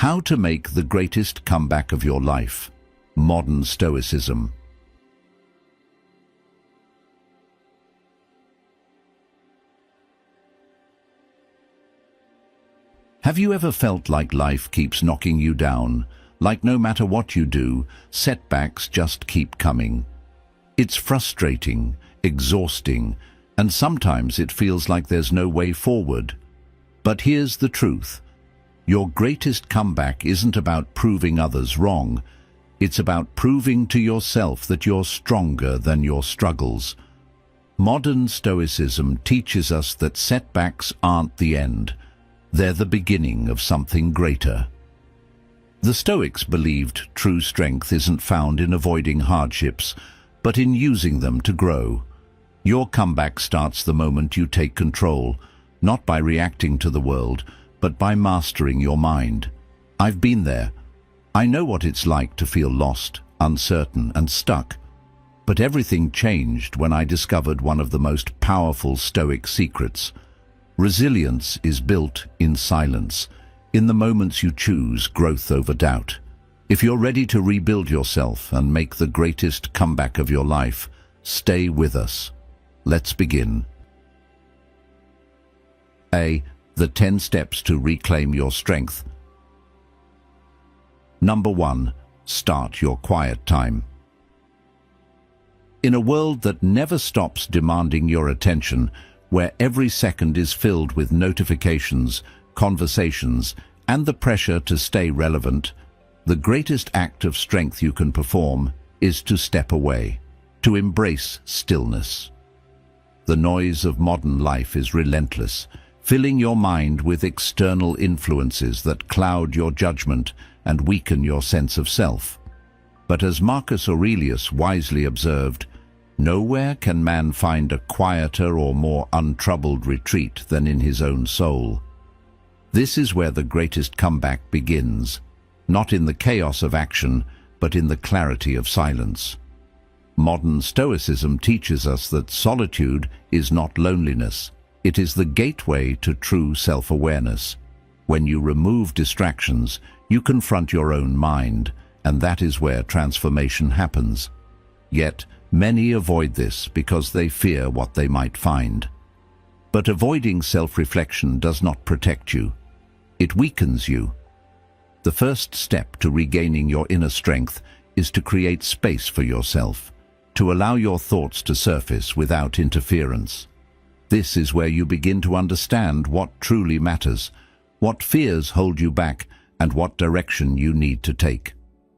How to make the greatest comeback of your life. Modern Stoicism. Have you ever felt like life keeps knocking you down, like no matter what you do, setbacks just keep coming? It's frustrating, exhausting, and sometimes it feels like there's no way forward. But here's the truth. Your greatest comeback isn't about proving others wrong. It's about proving to yourself that you're stronger than your struggles. Modern Stoicism teaches us that setbacks aren't the end. They're the beginning of something greater. The Stoics believed true strength isn't found in avoiding hardships, but in using them to grow. Your comeback starts the moment you take control, not by reacting to the world, but by mastering your mind. I've been there. I know what it's like to feel lost, uncertain, and stuck. But everything changed when I discovered one of the most powerful Stoic secrets. Resilience is built in silence, in the moments you choose growth over doubt. If you're ready to rebuild yourself and make the greatest comeback of your life, stay with us. Let's begin. A. The 10 steps to reclaim your strength. Number 1. Start your quiet time. In a world that never stops demanding your attention, where every second is filled with notifications, conversations, and the pressure to stay relevant, the greatest act of strength you can perform is to step away, to embrace stillness. The noise of modern life is relentless, filling your mind with external influences that cloud your judgment and weaken your sense of self. But as Marcus Aurelius wisely observed, nowhere can man find a quieter or more untroubled retreat than in his own soul. This is where the greatest comeback begins, not in the chaos of action, but in the clarity of silence. Modern Stoicism teaches us that solitude is not loneliness. It is the gateway to true self-awareness. When you remove distractions, you confront your own mind, and that is where transformation happens. Yet, many avoid this because they fear what they might find. But avoiding self-reflection does not protect you. It weakens you. The first step to regaining your inner strength is to create space for yourself, to allow your thoughts to surface without interference. This is where you begin to understand what truly matters, what fears hold you back, and what direction you need to take.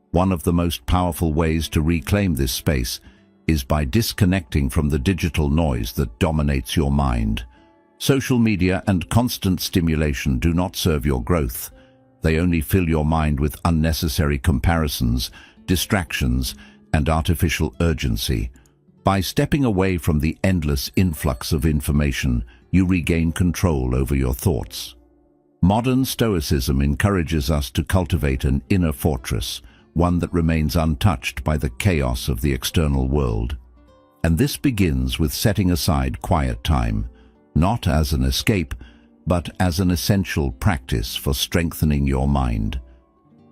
One of the most powerful ways to reclaim this space is by disconnecting from the digital noise that dominates your mind. Social media and constant stimulation do not serve your growth. They only fill your mind with unnecessary comparisons, distractions, and artificial urgency. By stepping away from the endless influx of information, you regain control over your thoughts. Modern Stoicism encourages us to cultivate an inner fortress, one that remains untouched by the chaos of the external world. And this begins with setting aside quiet time, not as an escape, but as an essential practice for strengthening your mind.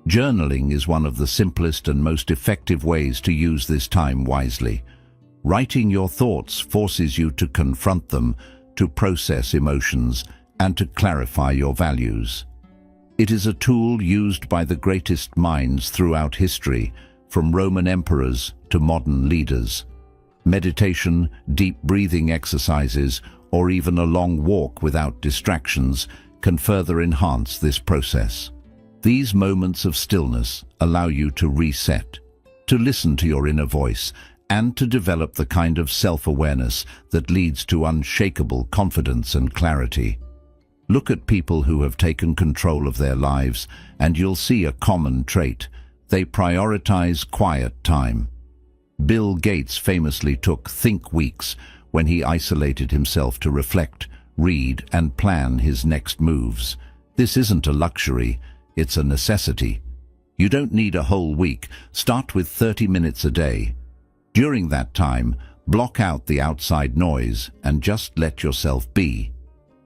Journaling is one of the simplest and most effective ways to use this time wisely. Writing your thoughts forces you to confront them, to process emotions, and to clarify your values. It is a tool used by the greatest minds throughout history, from Roman emperors to modern leaders. Meditation, deep breathing exercises, or even a long walk without distractions can further enhance this process. These moments of stillness allow you to reset, to listen to your inner voice, and to develop the kind of self-awareness that leads to unshakable confidence and clarity. Look at people who have taken control of their lives, and you'll see a common trait. They prioritize quiet time. Bill Gates famously took think weeks when he isolated himself to reflect, read, and plan his next moves. This isn't a luxury, it's a necessity. You don't need a whole week. Start with 30 minutes a day. During that time, block out the outside noise and just let yourself be.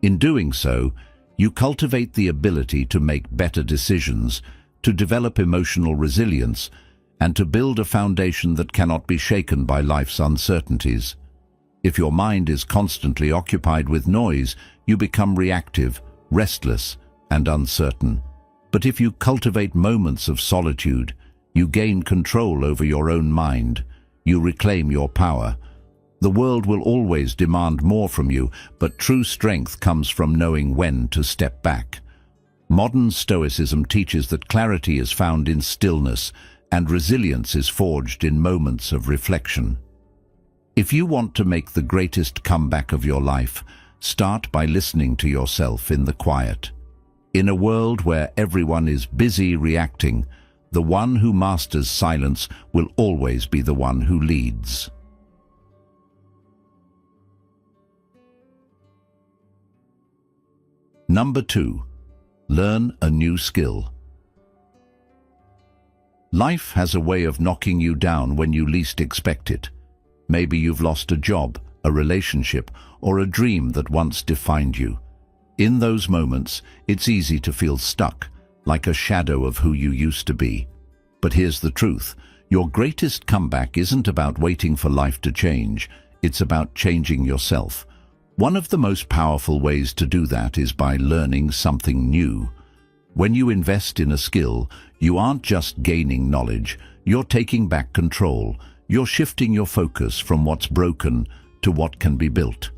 In doing so, you cultivate the ability to make better decisions, to develop emotional resilience, and to build a foundation that cannot be shaken by life's uncertainties. If your mind is constantly occupied with noise, you become reactive, restless, and uncertain. But if you cultivate moments of solitude, you gain control over your own mind. You reclaim your power. The world will always demand more from you, but true strength comes from knowing when to step back. Modern Stoicism teaches that clarity is found in stillness, and resilience is forged in moments of reflection. If you want to make the greatest comeback of your life, start by listening to yourself in the quiet. In a world where everyone is busy reacting, the one who masters silence will always be the one who leads. Number 2. Learn a new skill. Life has a way of knocking you down when you least expect it. Maybe you've lost a job, a relationship, or a dream that once defined you. In those moments, it's easy to feel stuck, like a shadow of who you used to be. But here's the truth. Your greatest comeback isn't about waiting for life to change. It's about changing yourself. One of the most powerful ways to do that is by learning something new. When you invest in a skill, you aren't just gaining knowledge, you're taking back control. You're shifting your focus from what's broken to what can be built.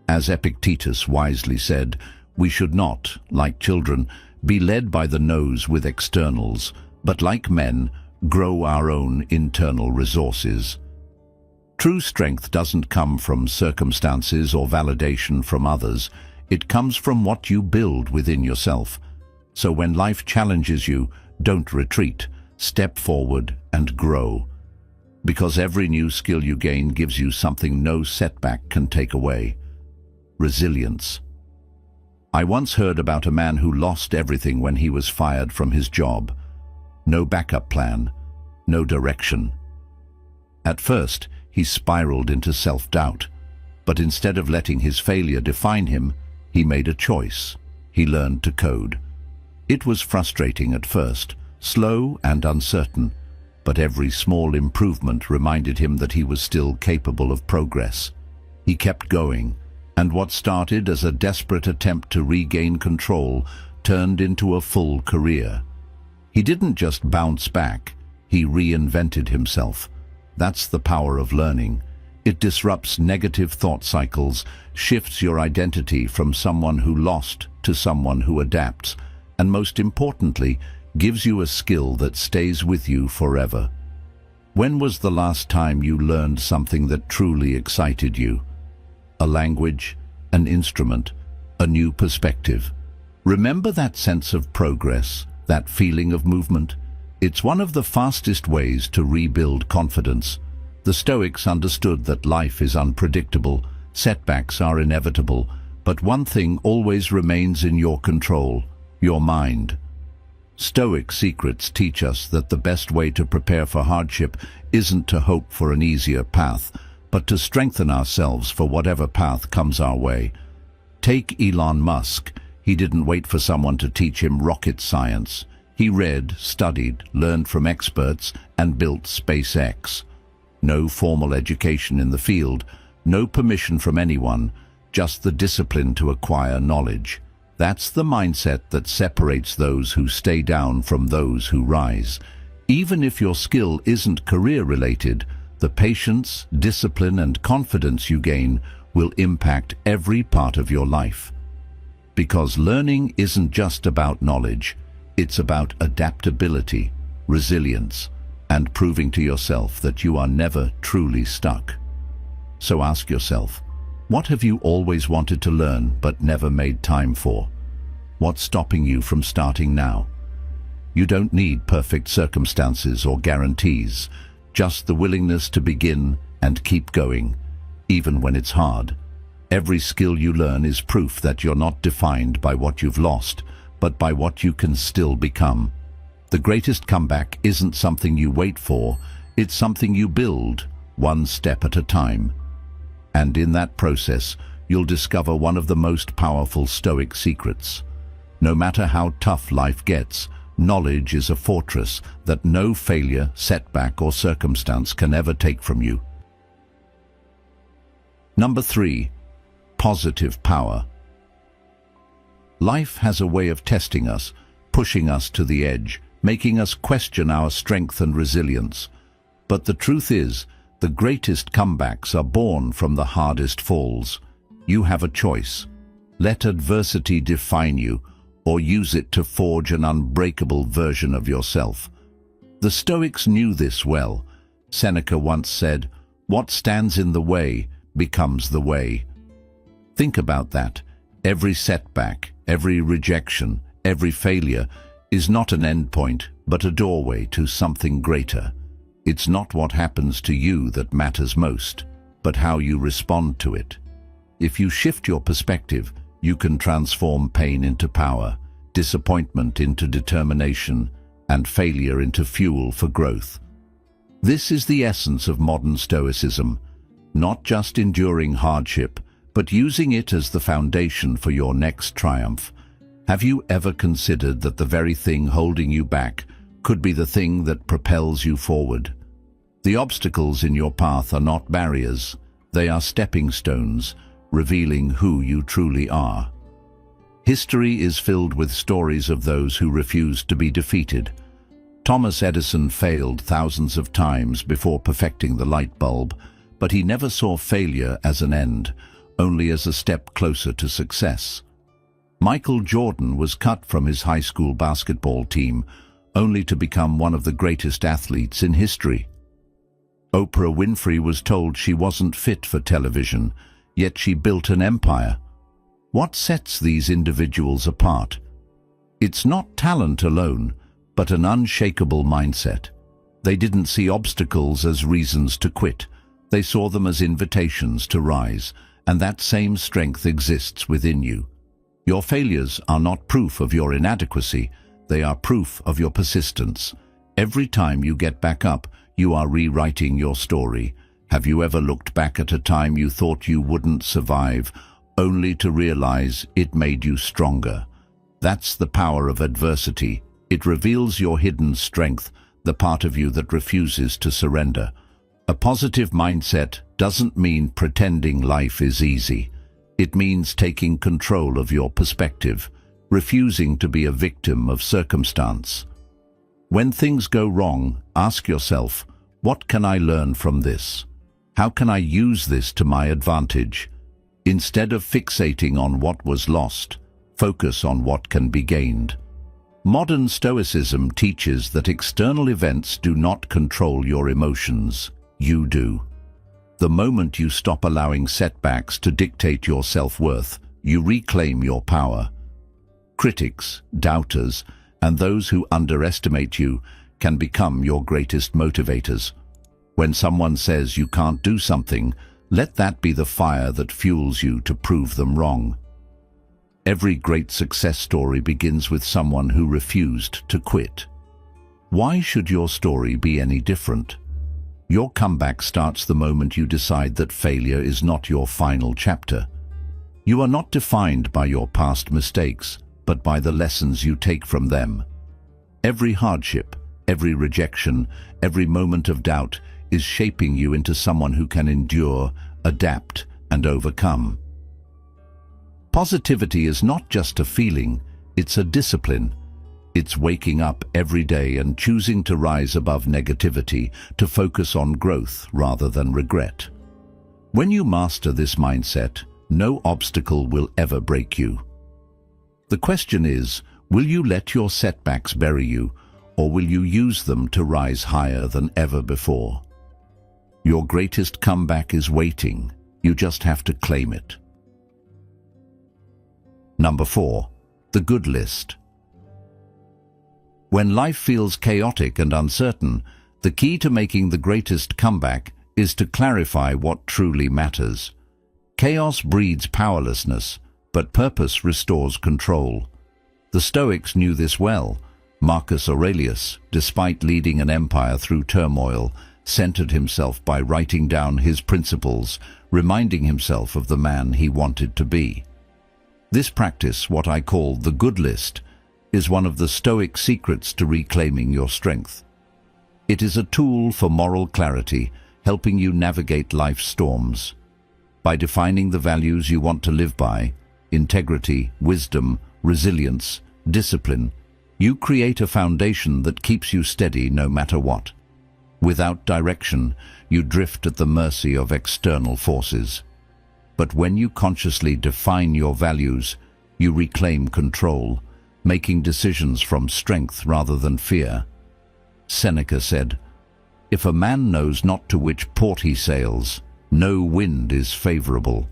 As Epictetus wisely said, we should not, like children, be led by the nose with externals, but like men, grow our own internal resources. True strength doesn't come from circumstances or validation from others. It comes from what you build within yourself. So when life challenges you, don't retreat. Step forward and grow. Because every new skill you gain gives you something no setback can take away. Resilience. I once heard about a man who lost everything when he was fired from his job. No backup plan, no direction. At first, he spiraled into self-doubt, but instead of letting his failure define him, he made a choice. He learned to code. It was frustrating at first, slow and uncertain, but every small improvement reminded him that he was still capable of progress. He kept going, and what started as a desperate attempt to regain control turned into a full career. He didn't just bounce back, he reinvented himself. That's the power of learning. It disrupts negative thought cycles, shifts your identity from someone who lost to someone who adapts, and most importantly, gives you a skill that stays with you forever. When was the last time you learned something that truly excited you? A language, an instrument, a new perspective. Remember that sense of progress, that feeling of movement? It's one of the fastest ways to rebuild confidence. The Stoics understood that life is unpredictable, setbacks are inevitable, but one thing always remains in your control: your mind. Stoic secrets teach us that the best way to prepare for hardship isn't to hope for an easier path, but to strengthen ourselves for whatever path comes our way. Take Elon Musk. He didn't wait for someone to teach him rocket science. He read, studied, learned from experts, and built SpaceX. No formal education in the field, no permission from anyone, just the discipline to acquire knowledge. That's the mindset that separates those who stay down from those who rise. Even if your skill isn't career-related, the patience, discipline, and confidence you gain will impact every part of your life. Because learning isn't just about knowledge, it's about adaptability, resilience, and proving to yourself that you are never truly stuck. So ask yourself, what have you always wanted to learn but never made time for? What's stopping you from starting now? You don't need perfect circumstances or guarantees, just the willingness to begin and keep going, even when it's hard. Every skill you learn is proof that you're not defined by what you've lost, but by what you can still become. The greatest comeback isn't something you wait for, it's something you build, one step at a time. And in that process, you'll discover one of the most powerful Stoic secrets. No matter how tough life gets, Knowledge is a fortress that no failure, setback, or circumstance can ever take from you. Number 3. Positive power. Life has a way of testing us, pushing us to the edge, making us question our strength and resilience. But the truth is, the greatest comebacks are born from the hardest falls. You have a choice. Let adversity define you, or use it to forge an unbreakable version of yourself. The Stoics knew this well. Seneca once said, "What stands in the way becomes the way." Think about that. Every setback, every rejection, every failure is not an endpoint, but a doorway to something greater. It's not what happens to you that matters most, but how you respond to it. If you shift your perspective, you can transform pain into power, disappointment into determination, and failure into fuel for growth. This is the essence of modern Stoicism, not just enduring hardship, but using it as the foundation for your next triumph. Have you ever considered that the very thing holding you back could be the thing that propels you forward? The obstacles in your path are not barriers, they are stepping stones, revealing who you truly are. History is filled with stories of those who refused to be defeated. Thomas Edison failed thousands of times before perfecting the light bulb, but he never saw failure as an end, only as a step closer to success. Michael Jordan was cut from his high school basketball team, only to become one of the greatest athletes in history. Oprah Winfrey was told she wasn't fit for television, yet she built an empire. What sets these individuals apart? It's not talent alone, but an unshakable mindset. They didn't see obstacles as reasons to quit. They saw them as invitations to rise, and that same strength exists within you. Your failures are not proof of your inadequacy, they are proof of your persistence. Every time you get back up, you are rewriting your story. Have you ever looked back at a time you thought you wouldn't survive, only to realize it made you stronger? That's the power of adversity. It reveals your hidden strength, the part of you that refuses to surrender. A positive mindset doesn't mean pretending life is easy. It means taking control of your perspective, refusing to be a victim of circumstance. When things go wrong, ask yourself, what can I learn from this? How can I use this to my advantage? Instead of fixating on what was lost, focus on what can be gained. Modern Stoicism teaches that external events do not control your emotions. You do. The moment you stop allowing setbacks to dictate your self-worth, you reclaim your power. Critics, doubters, and those who underestimate you can become your greatest motivators. When someone says you can't do something, let that be the fire that fuels you to prove them wrong. Every great success story begins with someone who refused to quit. Why should your story be any different? Your comeback starts the moment you decide that failure is not your final chapter. You are not defined by your past mistakes, but by the lessons you take from them. Every hardship, every rejection, every moment of doubt is shaping you into someone who can endure, adapt, and overcome. Positivity is not just a feeling, it's a discipline. It's waking up every day and choosing to rise above negativity, to focus on growth rather than regret. When you master this mindset, no obstacle will ever break you. The question is, will you let your setbacks bury you, or will you use them to rise higher than ever before? Your greatest comeback is waiting. You just have to claim it. Number 4. The good list. When life feels chaotic and uncertain, the key to making the greatest comeback is to clarify what truly matters. Chaos breeds powerlessness, but purpose restores control. The Stoics knew this well. Marcus Aurelius, despite leading an empire through turmoil, centered himself by writing down his principles, reminding himself of the man he wanted to be. This practice, what I call the good list, is one of the Stoic secrets to reclaiming your strength. It is a tool for moral clarity, helping you navigate life's storms. By defining the values you want to live by, integrity, wisdom, resilience, discipline, you create a foundation that keeps you steady no matter what. Without direction, you drift at the mercy of external forces. But when you consciously define your values, you reclaim control, making decisions from strength rather than fear. Seneca said, "If a man knows not to which port he sails, no wind is favorable."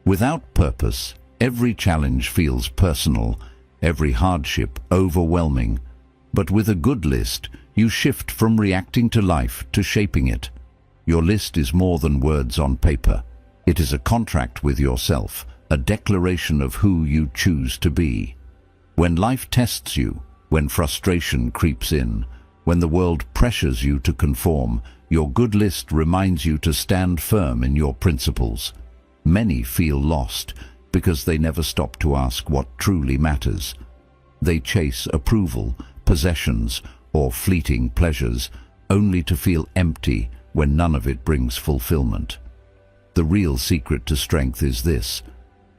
Without purpose, every challenge feels personal, every hardship overwhelming. But with a good list, you shift from reacting to life to shaping it. Your list is more than words on paper. It is a contract with yourself, a declaration of who you choose to be. When life tests you, when frustration creeps in, when the world pressures you to conform, your good list reminds you to stand firm in your principles. Many feel lost because they never stop to ask what truly matters. They chase approval, possessions, or fleeting pleasures, only to feel empty when none of it brings fulfillment. The real secret to strength is this: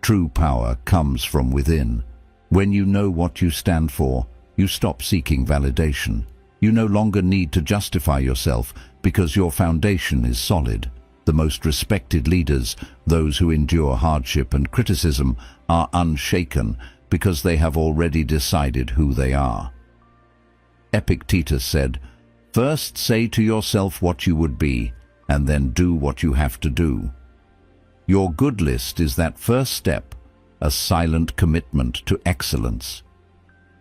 true power comes from within. When you know what you stand for, you stop seeking validation. You no longer need to justify yourself because your foundation is solid. The most respected leaders, those who endure hardship and criticism, are unshaken because they have already decided who they are. Epictetus said, "First say to yourself what you would be, and then do what you have to do." Your good list is that first step, a silent commitment to excellence.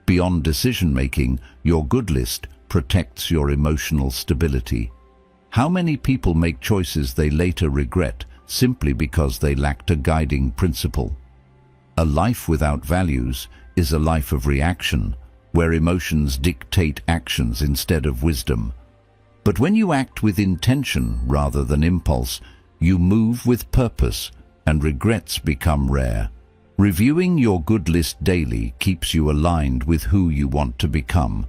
Beyond decision-making, your good list protects your emotional stability. How many people make choices they later regret simply because they lacked a guiding principle? A life without values is a life of reaction, where emotions dictate actions instead of wisdom. But when you act with intention rather than impulse, you move with purpose, and regrets become rare. Reviewing your good list daily keeps you aligned with who you want to become.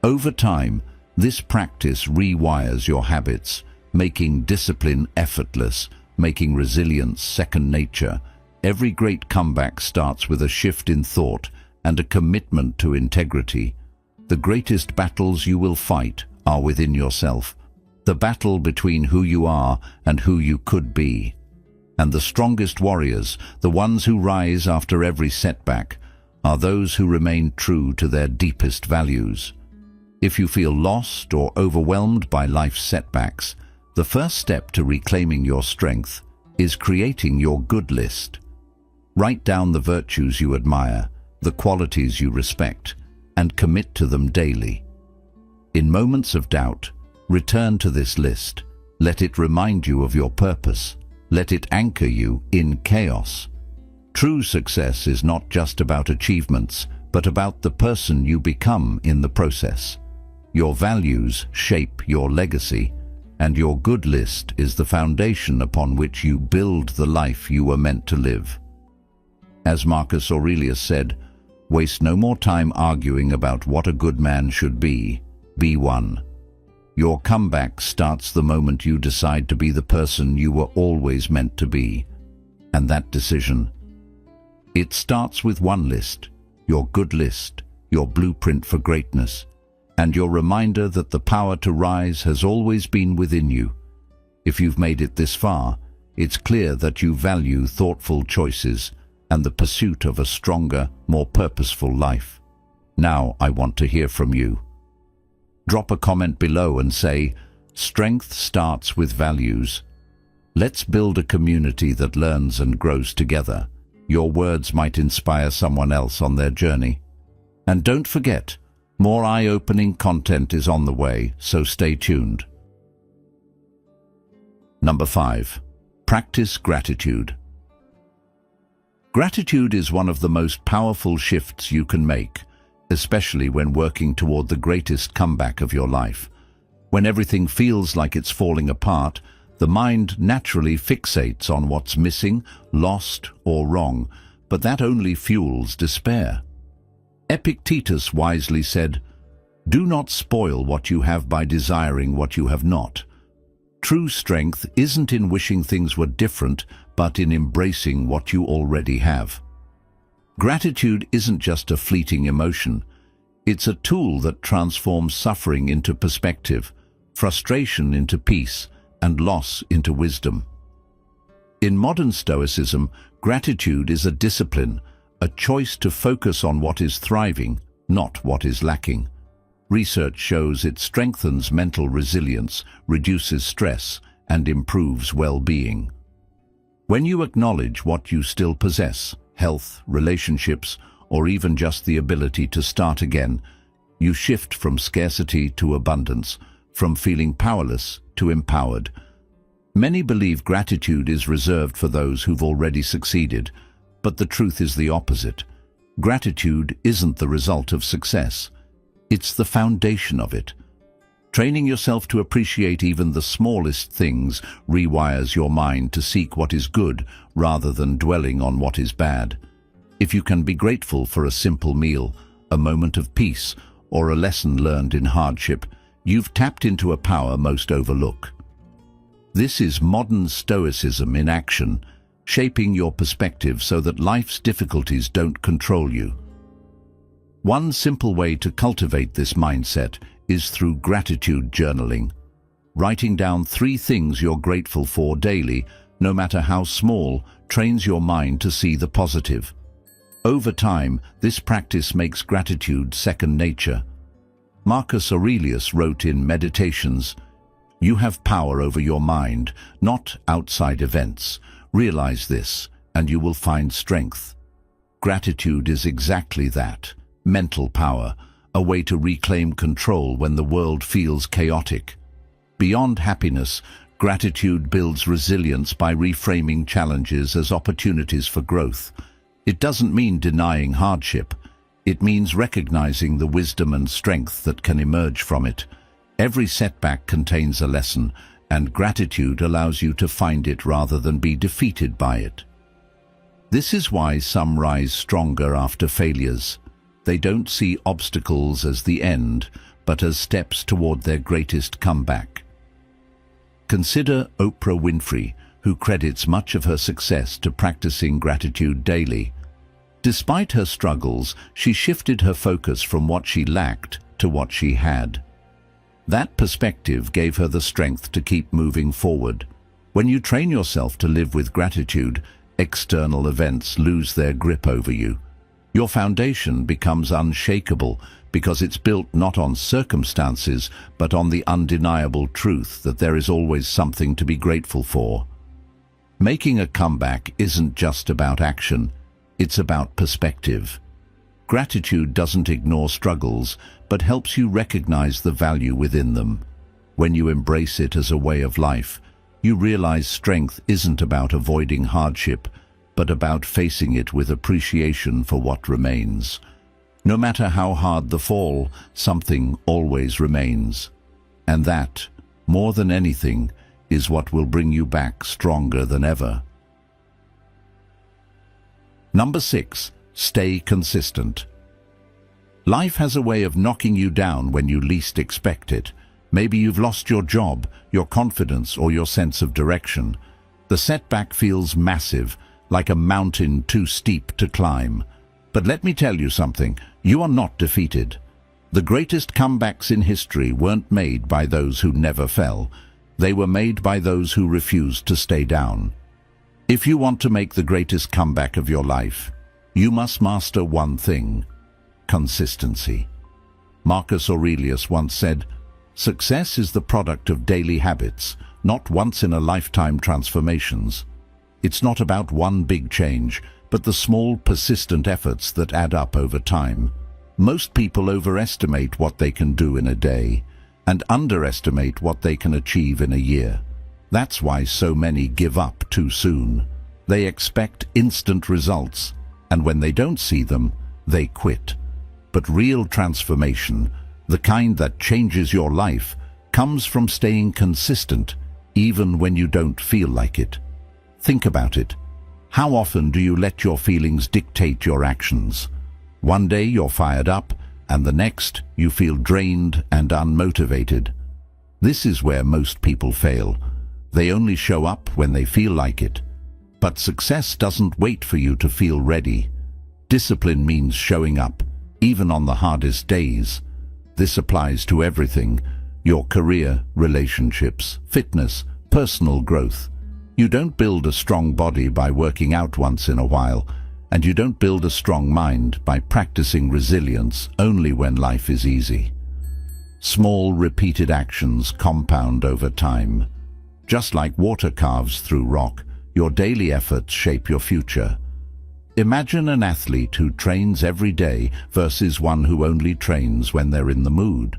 Over time, this practice rewires your habits, making discipline effortless, making resilience second nature. Every great comeback starts with a shift in thought and a commitment to integrity. The greatest battles you will fight are within yourself, the battle between who you are and who you could be. And the strongest warriors, the ones who rise after every setback, are those who remain true to their deepest values. If you feel lost or overwhelmed by life's setbacks, the first step to reclaiming your strength is creating your good list. Write down the virtues you admire, the qualities you respect, and commit to them daily. In moments of doubt, return to this list. Let it remind you of your purpose. Let it anchor you in chaos. True success is not just about achievements, but about the person you become in the process. Your values shape your legacy, and your good list is the foundation upon which you build the life you were meant to live. As Marcus Aurelius said, "Waste no more time arguing about what a good man should be. Be one." Your comeback starts the moment you decide to be the person you were always meant to be. And that decision, it starts with one list, your good list, your blueprint for greatness, and your reminder that the power to rise has always been within you. If you've made it this far, it's clear that you value thoughtful choices and the pursuit of a stronger, more purposeful life. Now I want to hear from you. Drop a comment below and say, "Strength starts with values." Let's build a community that learns and grows together. Your words might inspire someone else on their journey. And don't forget, more eye-opening content is on the way, so stay tuned. Number 5. Practice gratitude. Gratitude is one of the most powerful shifts you can make, especially when working toward the greatest comeback of your life. When everything feels like it's falling apart, the mind naturally fixates on what's missing, lost, or wrong, but that only fuels despair. Epictetus wisely said, "Do not spoil what you have by desiring what you have not." True strength isn't in wishing things were different, but in embracing what you already have. Gratitude isn't just a fleeting emotion. It's a tool that transforms suffering into perspective, frustration into peace, and loss into wisdom. In modern Stoicism, gratitude is a discipline, a choice to focus on what is thriving, not what is lacking. Research shows it strengthens mental resilience, reduces stress, and improves well-being. When you acknowledge what you still possess, health, relationships, or even just the ability to start again, you shift from scarcity to abundance, from feeling powerless to empowered. Many believe gratitude is reserved for those who've already succeeded, but the truth is the opposite. Gratitude isn't the result of success. It's the foundation of it. Training yourself to appreciate even the smallest things rewires your mind to seek what is good rather than dwelling on what is bad. If you can be grateful for a simple meal, a moment of peace, or a lesson learned in hardship, you've tapped into a power most overlook. This is modern Stoicism in action, shaping your perspective so that life's difficulties don't control you. One simple way to cultivate this mindset is through gratitude journaling. Writing down 3 things you're grateful for daily, no matter how small, trains your mind to see the positive. Over time, this practice makes gratitude second nature. Marcus Aurelius wrote in Meditations, "You have power over your mind, not outside events. Realize this, and you will find strength." Gratitude is exactly that, mental power, a way to reclaim control when the world feels chaotic. Beyond happiness, gratitude builds resilience by reframing challenges as opportunities for growth. It doesn't mean denying hardship. It means recognizing the wisdom and strength that can emerge from it. Every setback contains a lesson, and gratitude allows you to find it rather than be defeated by it. This is why some rise stronger after failures. They don't see obstacles as the end, but as steps toward their greatest comeback. Consider Oprah Winfrey, who credits much of her success to practicing gratitude daily. Despite her struggles, she shifted her focus from what she lacked to what she had. That perspective gave her the strength to keep moving forward. When you train yourself to live with gratitude, external events lose their grip over you. Your foundation becomes unshakable because it's built not on circumstances, but on the undeniable truth that there is always something to be grateful for. Making a comeback isn't just about action, it's about perspective. Gratitude doesn't ignore struggles, but helps you recognize the value within them. When you embrace it as a way of life, you realize strength isn't about avoiding hardship, but about facing it with appreciation for what remains. No matter how hard the fall, something always remains. And that, more than anything, is what will bring you back stronger than ever. Number 6. Stay consistent. Life has a way of knocking you down when you least expect it. Maybe you've lost your job, your confidence, or your sense of direction. The setback feels massive, like a mountain too steep to climb. But let me tell you something, you are not defeated. The greatest comebacks in history weren't made by those who never fell. They were made by those who refused to stay down. If you want to make the greatest comeback of your life, you must master one thing: consistency. Marcus Aurelius once said, "Success is the product of daily habits, not once-in-a-lifetime transformations." It's not about one big change, but the small, persistent efforts that add up over time. Most people overestimate what they can do in a day and underestimate what they can achieve in a year. That's why so many give up too soon. They expect instant results, and when they don't see them, they quit. But real transformation, the kind that changes your life, comes from staying consistent, even when you don't feel like it. Think about it. How often do you let your feelings dictate your actions? One day you're fired up, and the next you feel drained and unmotivated. This is where most people fail. They only show up when they feel like it. But success doesn't wait for you to feel ready. Discipline means showing up, even on the hardest days. This applies to everything: your career, relationships, fitness, personal growth. You don't build a strong body by working out once in a while, and you don't build a strong mind by practicing resilience only when life is easy. Small, repeated actions compound over time. Just like water carves through rock, your daily efforts shape your future. Imagine an athlete who trains every day versus one who only trains when they're in the mood.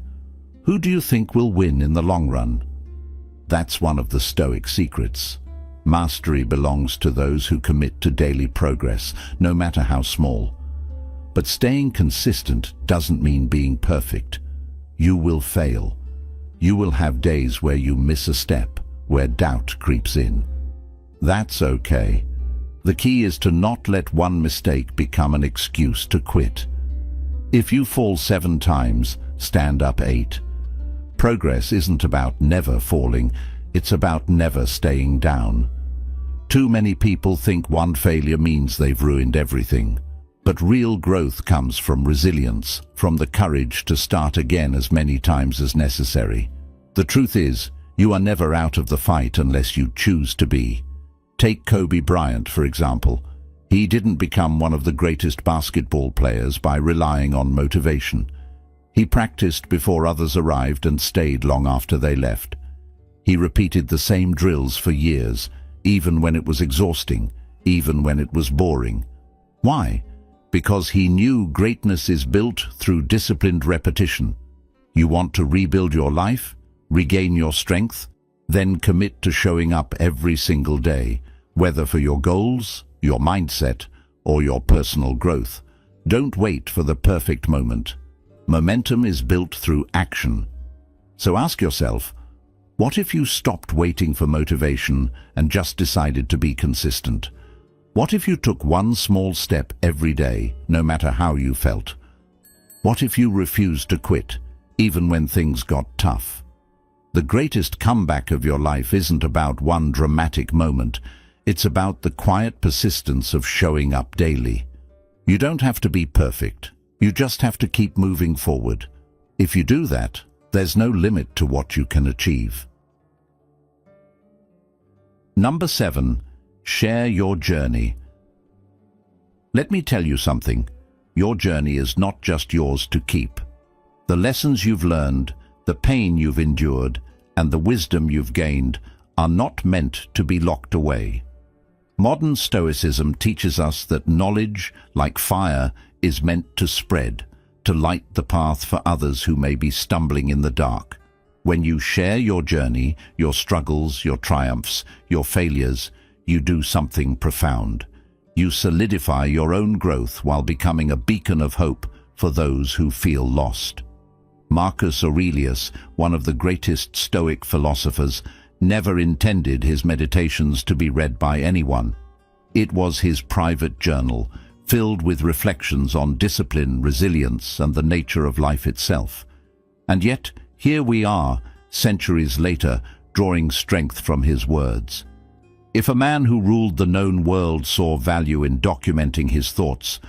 Who do you think will win in the long run? That's one of the Stoic secrets. Mastery belongs to those who commit to daily progress, no matter how small. But staying consistent doesn't mean being perfect. You will fail. You will have days where you miss a step, where doubt creeps in. That's okay. The key is to not let one mistake become an excuse to quit. If you fall 7 times, stand up 8. Progress isn't about never falling, it's about never staying down. Too many people think one failure means they've ruined everything. But real growth comes from resilience, from the courage to start again as many times as necessary. The truth is, you are never out of the fight unless you choose to be. Take Kobe Bryant, for example. He didn't become one of the greatest basketball players by relying on motivation. He practiced before others arrived and stayed long after they left. He repeated the same drills for years, even when it was exhausting, even when it was boring. Why? Because he knew greatness is built through disciplined repetition. You want to rebuild your life, regain your strength? Then commit to showing up every single day, whether for your goals, your mindset, or your personal growth. Don't wait for the perfect moment. Momentum is built through action. So ask yourself, what if you stopped waiting for motivation and just decided to be consistent? What if you took one small step every day, no matter how you felt? What if you refused to quit, even when things got tough? The greatest comeback of your life isn't about one dramatic moment. It's about the quiet persistence of showing up daily. You don't have to be perfect. You just have to keep moving forward. If you do that, there's no limit to what you can achieve. Number 7. Share your journey. Let me tell you something. Your journey is not just yours to keep. The lessons you've learned, the pain you've endured, and the wisdom you've gained are not meant to be locked away. Modern Stoicism teaches us that knowledge, like fire, is meant to spread, to light the path for others who may be stumbling in the dark. When you share your journey, your struggles, your triumphs, your failures, you do something profound. You solidify your own growth while becoming a beacon of hope for those who feel lost. Marcus Aurelius, one of the greatest Stoic philosophers, never intended his meditations to be read by anyone. It was his private journal, filled with reflections on discipline, resilience, and the nature of life itself. And yet, here we are, centuries later, drawing strength from his words. If a man who ruled the known world saw value in documenting his thoughts,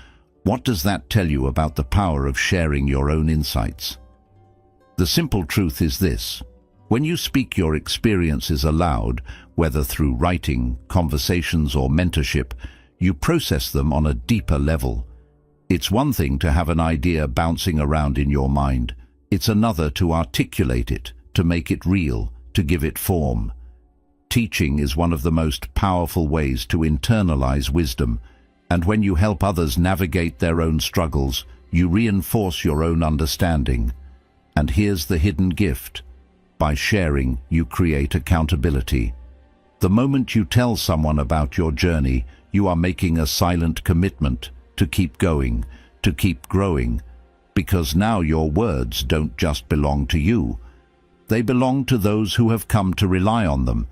what does that tell you about the power of sharing your own insights? The simple truth is this: when you speak your experiences aloud, whether through writing, conversations, or mentorship, you process them on a deeper level. It's one thing to have an idea bouncing around in your mind. It's another to articulate it, to make it real, to give it form. Teaching is one of the most powerful ways to internalize wisdom, and when you help others navigate their own struggles, you reinforce your own understanding. And here's the hidden gift. By sharing, you create accountability. The moment you tell someone about your journey, you are making a silent commitment to keep going, to keep growing, because now your words don't just belong to you. They belong to those who have come to rely on them.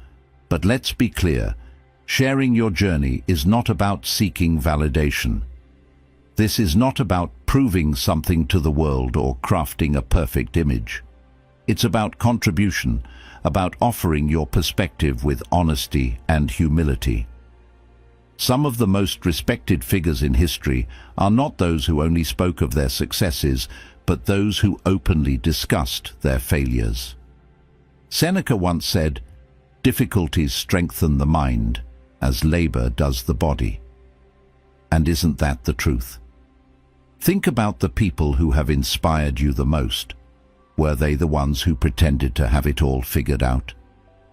But let's be clear, sharing your journey is not about seeking validation. This is not about proving something to the world or crafting a perfect image. It's about contribution, about offering your perspective with honesty and humility. Some of the most respected figures in history are not those who only spoke of their successes, but those who openly discussed their failures. Seneca once said, "Difficulties strengthen the mind, as labor does the body." And isn't that the truth? Think about the people who have inspired you the most. Were they the ones who pretended to have it all figured out?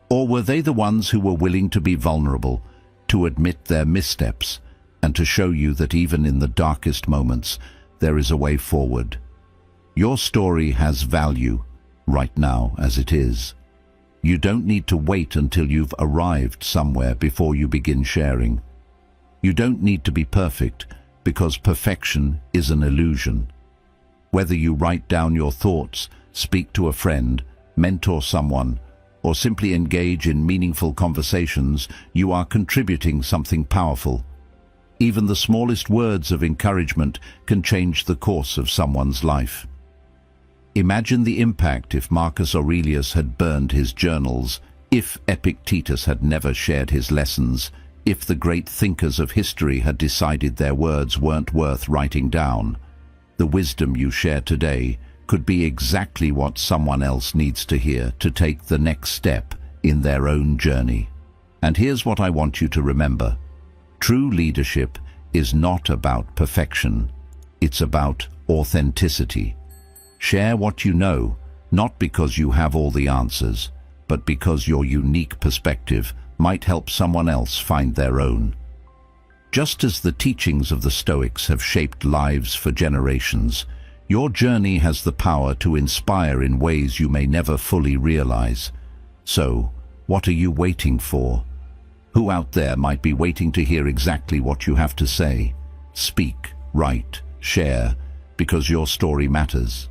Or were they the ones who were willing to be vulnerable, to admit their missteps, and to show you that even in the darkest moments, there is a way forward? Your story has value, right now as it is. You don't need to wait until you've arrived somewhere before you begin sharing. You don't need to be perfect, because perfection is an illusion. Whether you write down your thoughts, speak to a friend, mentor someone, or simply engage in meaningful conversations, you are contributing something powerful. Even the smallest words of encouragement can change the course of someone's life. Imagine the impact if Marcus Aurelius had burned his journals, if Epictetus had never shared his lessons, if the great thinkers of history had decided their words weren't worth writing down. The wisdom you share today could be exactly what someone else needs to hear to take the next step in their own journey. And here's what I want you to remember. True leadership is not about perfection. It's about authenticity. Share what you know, not because you have all the answers, but because your unique perspective might help someone else find their own. Just as the teachings of the Stoics have shaped lives for generations, your journey has the power to inspire in ways you may never fully realize. So, what are you waiting for? Who out there might be waiting to hear exactly what you have to say? Speak, write, share, because your story matters.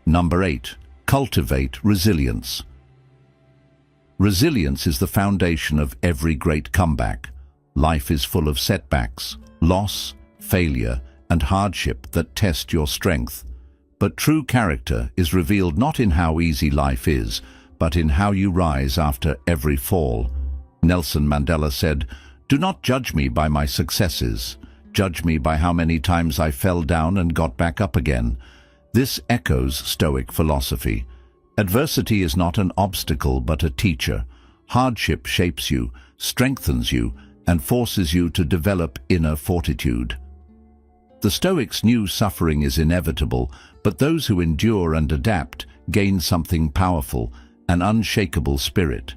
Number 8. Cultivate resilience. Resilience is the foundation of every great comeback. Life is full of setbacks, loss, failure, and hardship that test your strength. But true character is revealed not in how easy life is, but in how you rise after every fall. Nelson Mandela said, "Do not judge me by my successes. Judge me by how many times I fell down and got back up again." This echoes Stoic philosophy. Adversity is not an obstacle but a teacher. Hardship shapes you, strengthens you, and forces you to develop inner fortitude. The Stoics knew suffering is inevitable, but those who endure and adapt gain something powerful, an unshakable spirit.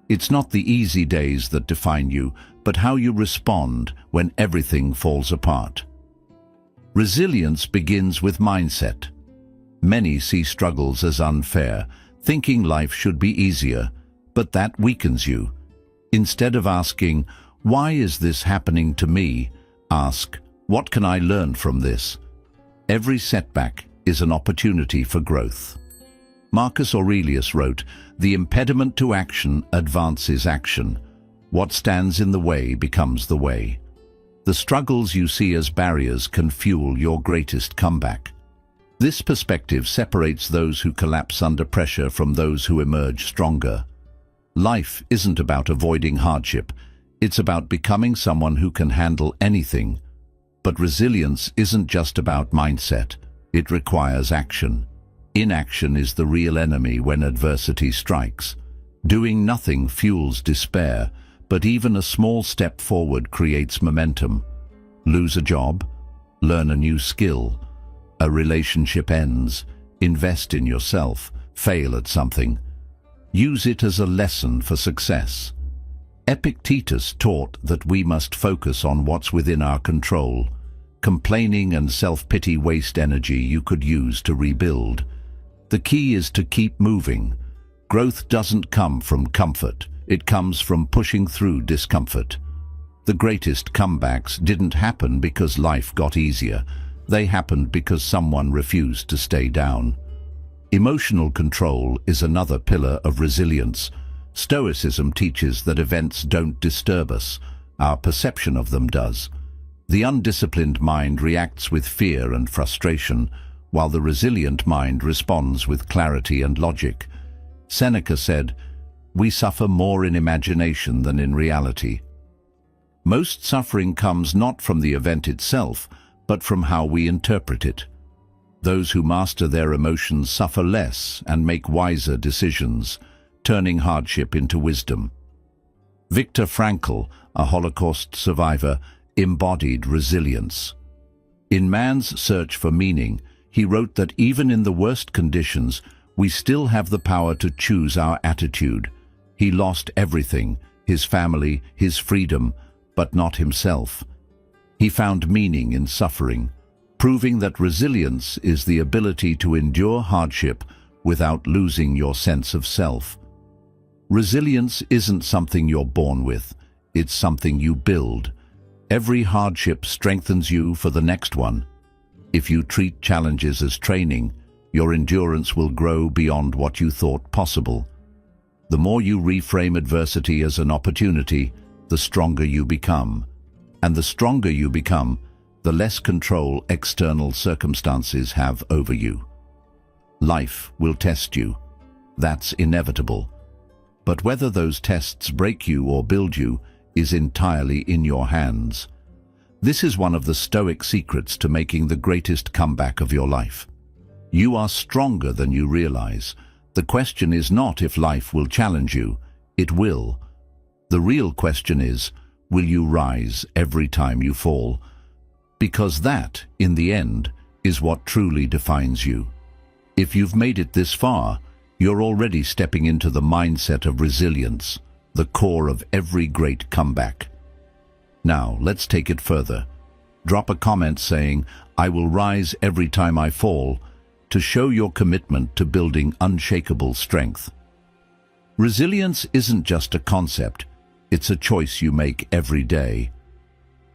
It's not the easy days that define you, but how you respond when everything falls apart. Resilience begins with mindset. Many see struggles as unfair, thinking life should be easier, but that weakens you. Instead of asking, "Why is this happening to me?" ask, "What can I learn from this?" Every setback is an opportunity for growth. Marcus Aurelius wrote, "The impediment to action advances action. What stands in the way becomes the way." The struggles you see as barriers can fuel your greatest comeback. This perspective separates those who collapse under pressure from those who emerge stronger. Life isn't about avoiding hardship. It's about becoming someone who can handle anything. But resilience isn't just about mindset. It requires action. Inaction is the real enemy when adversity strikes. Doing nothing fuels despair, but even a small step forward creates momentum. Lose a job? Learn a new skill. A relationship ends. Invest in yourself. Fail at something. Use it as a lesson for success. Epictetus taught that we must focus on what's within our control. Complaining and self-pity waste energy you could use to rebuild. The key is to keep moving. Growth doesn't come from comfort. It comes from pushing through discomfort. The greatest comebacks didn't happen because life got easier. They happened because someone refused to stay down. Emotional control is another pillar of resilience. Stoicism teaches that events don't disturb us. Our perception of them does. The undisciplined mind reacts with fear and frustration, while the resilient mind responds with clarity and logic. Seneca said, "We suffer more in imagination than in reality." Most suffering comes not from the event itself, but from how we interpret it. Those who master their emotions suffer less and make wiser decisions, turning hardship into wisdom. Viktor Frankl, a Holocaust survivor, embodied resilience. In Man's Search for Meaning, he wrote that even in the worst conditions, we still have the power to choose our attitude. He lost everything, his family, his freedom, but not himself. He found meaning in suffering, proving that resilience is the ability to endure hardship without losing your sense of self. Resilience isn't something you're born with, it's something you build. Every hardship strengthens you for the next one. If you treat challenges as training, your endurance will grow beyond what you thought possible. The more you reframe adversity as an opportunity, the stronger you become. And the stronger you become, the less control external circumstances have over you. Life will test you. That's inevitable. But whether those tests break you or build you is entirely in your hands. This is one of the Stoic secrets to making the greatest comeback of your life. You are stronger than you realize. The question is not if life will challenge you. It will. The real question is, will you rise every time you fall? Because that, in the end, is what truly defines you. If you've made it this far, you're already stepping into the mindset of resilience, the core of every great comeback. Now, let's take it further. Drop a comment saying, "I will rise every time I fall," to show your commitment to building unshakable strength. Resilience isn't just a concept, it's a choice you make every day.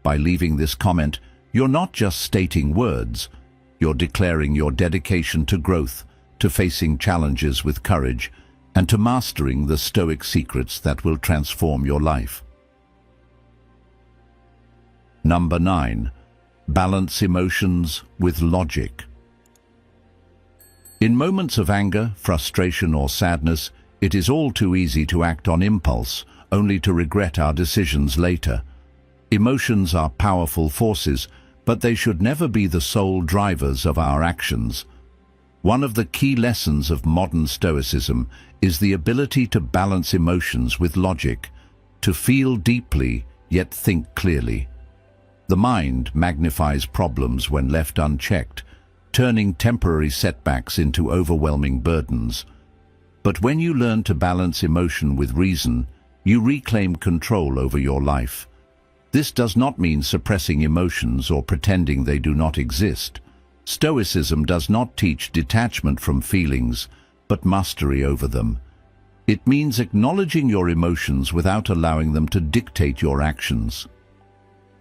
By leaving this comment, you're not just stating words, you're declaring your dedication to growth, to facing challenges with courage, and to mastering the Stoic secrets that will transform your life. Number 9. Balance emotions with logic. In moments of anger, frustration, or sadness, it is all too easy to act on impulse, only to regret our decisions later. Emotions are powerful forces, but they should never be the sole drivers of our actions. One of the key lessons of modern Stoicism is the ability to balance emotions with logic, to feel deeply yet think clearly. The mind magnifies problems when left unchecked, turning temporary setbacks into overwhelming burdens. But when you learn to balance emotion with reason, you reclaim control over your life. This does not mean suppressing emotions or pretending they do not exist. Stoicism does not teach detachment from feelings, but mastery over them. It means acknowledging your emotions without allowing them to dictate your actions.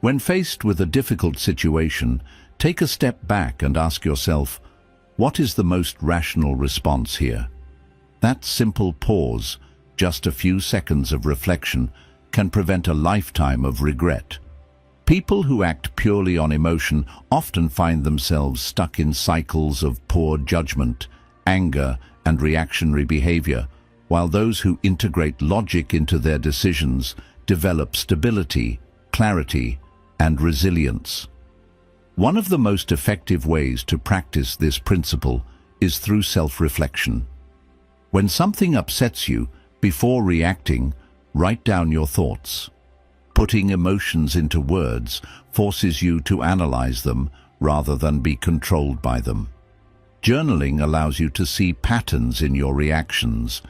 When faced with a difficult situation, take a step back and ask yourself, what is the most rational response here? That simple pause, just a few seconds of reflection, can prevent a lifetime of regret. People who act purely on emotion often find themselves stuck in cycles of poor judgment, anger, and reactionary behavior, while those who integrate logic into their decisions develop stability, clarity, and resilience. One of the most effective ways to practice this principle is through self-reflection. When something upsets you, before reacting, write down your thoughts. Putting emotions into words forces you to analyze them rather than be controlled by them. Journaling allows you to see patterns in your reactions,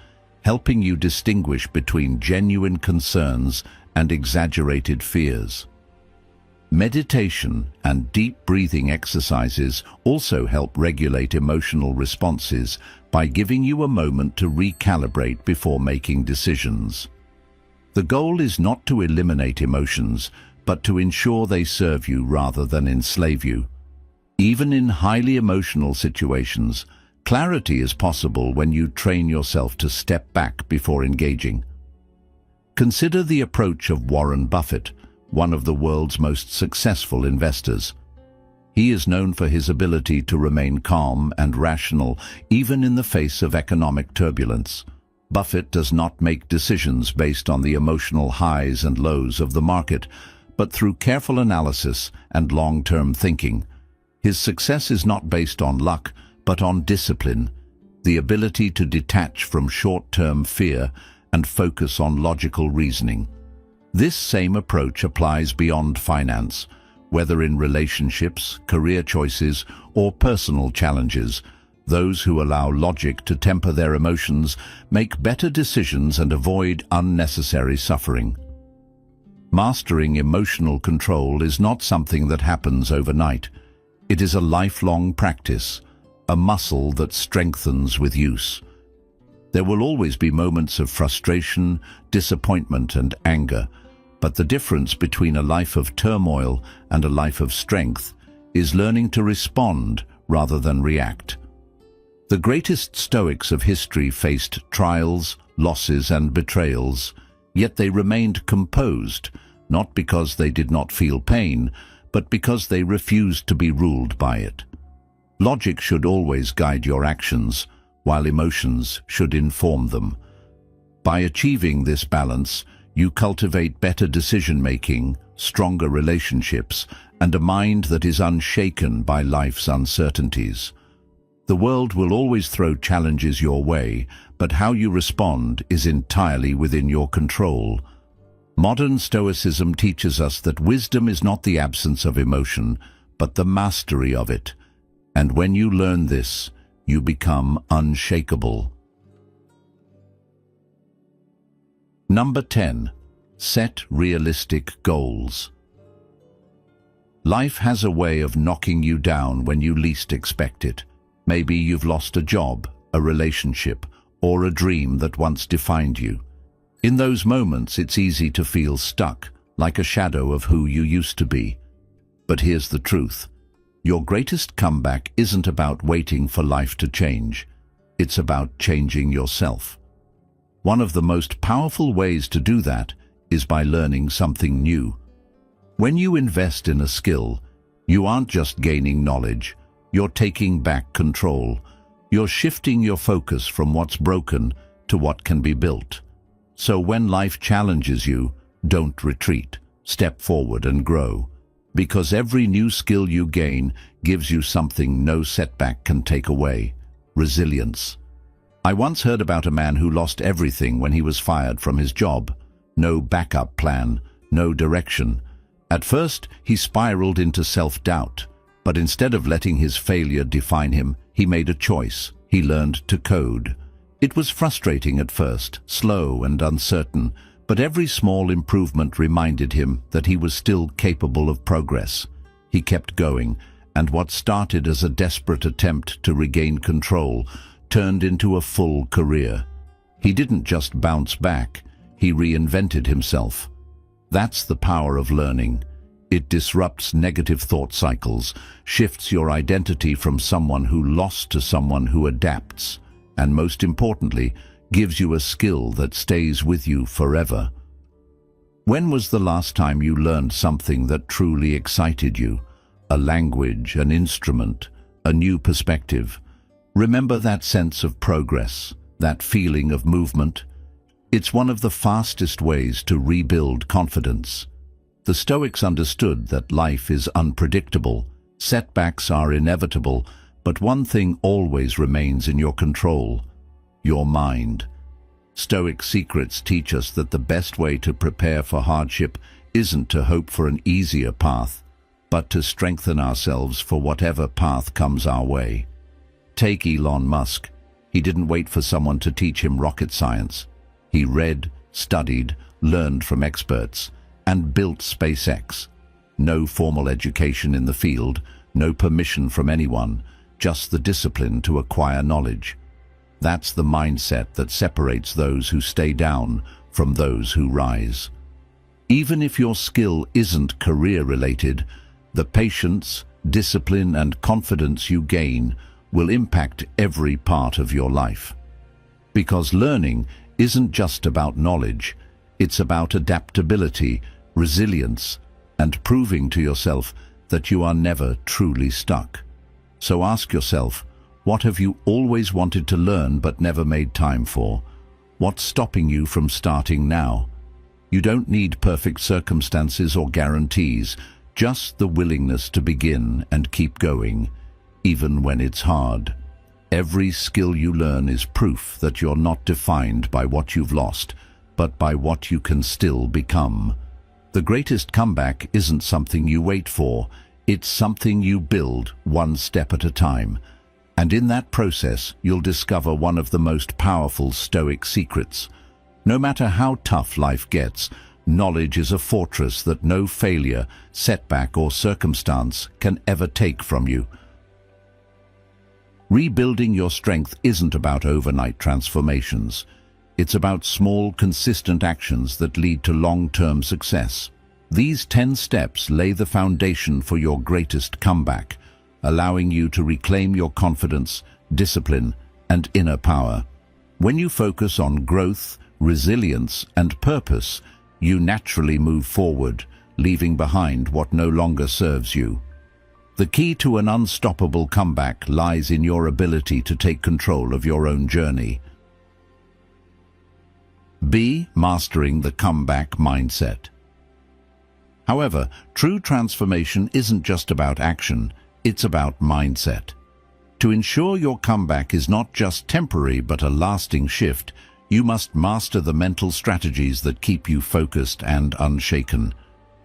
helping you distinguish between genuine concerns and exaggerated fears. Meditation and deep breathing exercises also help regulate emotional responses by giving you a moment to recalibrate before making decisions. The goal is not to eliminate emotions, but to ensure they serve you rather than enslave you. Even in highly emotional situations, clarity is possible when you train yourself to step back before engaging. Consider the approach of Warren Buffett, one of the world's most successful investors. He is known for his ability to remain calm and rational even in the face of economic turbulence. Buffett does not make decisions based on the emotional highs and lows of the market, but through careful analysis and long-term thinking. His success is not based on luck, but on discipline, the ability to detach from short-term fear and focus on logical reasoning. This same approach applies beyond finance, whether in relationships, career choices, or personal challenges. Those who allow logic to temper their emotions make better decisions and avoid unnecessary suffering. Mastering emotional control is not something that happens overnight. It is a lifelong practice, a muscle that strengthens with use. There will always be moments of frustration, disappointment, and anger, but the difference between a life of turmoil and a life of strength is learning to respond rather than react. The greatest Stoics of history faced trials, losses, and betrayals, yet they remained composed, not because they did not feel pain, but because they refused to be ruled by it. Logic should always guide your actions, while emotions should inform them. By achieving this balance, you cultivate better decision-making, stronger relationships, and a mind that is unshaken by life's uncertainties. The world will always throw challenges your way, but how you respond is entirely within your control. Modern Stoicism teaches us that wisdom is not the absence of emotion, but the mastery of it. And when you learn this, you become unshakable. Number 10. Set realistic goals. Life has a way of knocking you down when you least expect it. Maybe you've lost a job, a relationship, or a dream that once defined you. In those moments, it's easy to feel stuck, like a shadow of who you used to be. But here's the truth. Your greatest comeback isn't about waiting for life to change. It's about changing yourself. One of the most powerful ways to do that is by learning something new. When you invest in a skill, you aren't just gaining knowledge, you're taking back control. You're shifting your focus from what's broken to what can be built. So when life challenges you, don't retreat. Step forward and grow. Because every new skill you gain gives you something no setback can take away: resilience. I once heard about a man who lost everything when he was fired from his job. No backup plan, no direction. At first, he spiraled into self-doubt. But instead of letting his failure define him, he made a choice. He learned to code. It was frustrating at first, slow and uncertain, but every small improvement reminded him that he was still capable of progress. He kept going, and what started as a desperate attempt to regain control turned into a full career. He didn't just bounce back, he reinvented himself. That's the power of learning. It disrupts negative thought cycles, shifts your identity from someone who lost to someone who adapts, and most importantly, gives you a skill that stays with you forever. When was the last time you learned something that truly excited you? A language, an instrument, a new perspective. Remember that sense of progress, that feeling of movement? It's one of the fastest ways to rebuild confidence. The Stoics understood that life is unpredictable, setbacks are inevitable, but one thing always remains in your control: your mind. Stoic secrets teach us that the best way to prepare for hardship isn't to hope for an easier path, but to strengthen ourselves for whatever path comes our way. Take Elon Musk. He didn't wait for someone to teach him rocket science. He read, studied, learned from experts, and built SpaceX. No formal education in the field, no permission from anyone, just the discipline to acquire knowledge. That's the mindset that separates those who stay down from those who rise. Even if your skill isn't career-related, the patience, discipline, and confidence you gain will impact every part of your life. Because learning isn't just about knowledge, it's about adaptability, resilience, and proving to yourself that you are never truly stuck. So ask yourself, what have you always wanted to learn but never made time for? What's stopping you from starting now? You don't need perfect circumstances or guarantees, just the willingness to begin and keep going, even when it's hard. Every skill you learn is proof that you're not defined by what you've lost, but by what you can still become. The greatest comeback isn't something you wait for, it's something you build one step at a time. And in that process, you'll discover one of the most powerful Stoic secrets. No matter how tough life gets, knowledge is a fortress that no failure, setback, or circumstance can ever take from you. Rebuilding your strength isn't about overnight transformations. It's about small, consistent actions that lead to long-term success. These 10 steps lay the foundation for your greatest comeback, allowing you to reclaim your confidence, discipline, and inner power. When you focus on growth, resilience, and purpose, you naturally move forward, leaving behind what no longer serves you. The key to an unstoppable comeback lies in your ability to take control of your own journey. B. Mastering the comeback mindset. However, true transformation isn't just about action, it's about mindset. To ensure your comeback is not just temporary but a lasting shift, you must master the mental strategies that keep you focused and unshaken.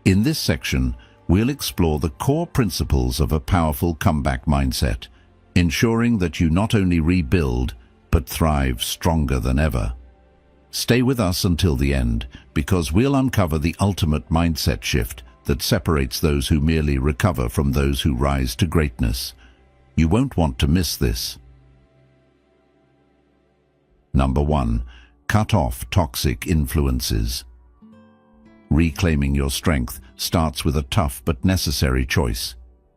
In this section, we'll explore the core principles of a powerful comeback mindset, ensuring that you not only rebuild, but thrive stronger than ever. Stay with us until the end, because we'll uncover the ultimate mindset shift that separates those who merely recover from those who rise to greatness. You won't want to miss this. Number 1. Cut off toxic influences. Reclaiming your strength starts with a tough but necessary choice: